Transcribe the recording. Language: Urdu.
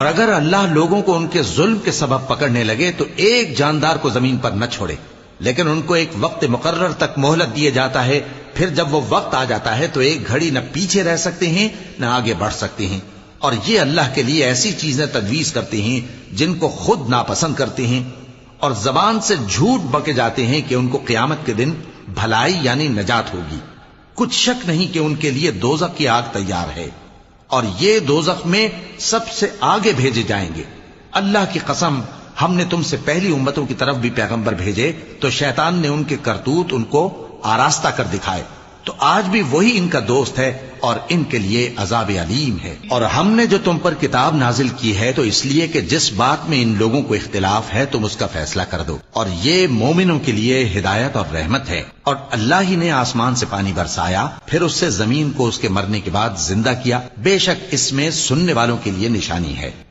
اور اگر اللہ لوگوں کو ان کے ظلم کے سبب پکڑنے لگے تو ایک جاندار کو زمین پر نہ چھوڑے، لیکن ان کو ایک وقت مقرر تک مہلت دیے جاتا ہے، پھر جب وہ وقت آ جاتا ہے تو ایک گھڑی نہ پیچھے رہ سکتے ہیں نہ آگے بڑھ سکتے ہیں، اور یہ اللہ کے لیے ایسی چیزیں تجویز کرتے ہیں جن کو خود ناپسند کرتے ہیں، اور زبان سے جھوٹ بکے جاتے ہیں کہ ان کو قیامت کے دن بھلائی یعنی نجات ہوگی۔ کچھ شک نہیں کہ ان کے لیے دوزخ کی آگ تیار ہے، اور یہ دوزخ میں سب سے آگے بھیجے جائیں گے۔ اللہ کی قسم، ہم نے تم سے پہلی امتوں کی طرف بھی پیغمبر بھیجے تو شیطان نے ان کے کرتوت ان کو آراستہ کر دکھائے، تو آج بھی وہی ان کا دوست ہے اور ان کے لیے عذاب علیم ہے۔ اور ہم نے جو تم پر کتاب نازل کی ہے تو اس لیے کہ جس بات میں ان لوگوں کو اختلاف ہے تم اس کا فیصلہ کر دو، اور یہ مومنوں کے لیے ہدایت اور رحمت ہے۔ اور اللہ ہی نے آسمان سے پانی برسایا، پھر اس سے زمین کو اس کے مرنے کے بعد زندہ کیا، بے شک اس میں سننے والوں کے لیے نشانی ہے۔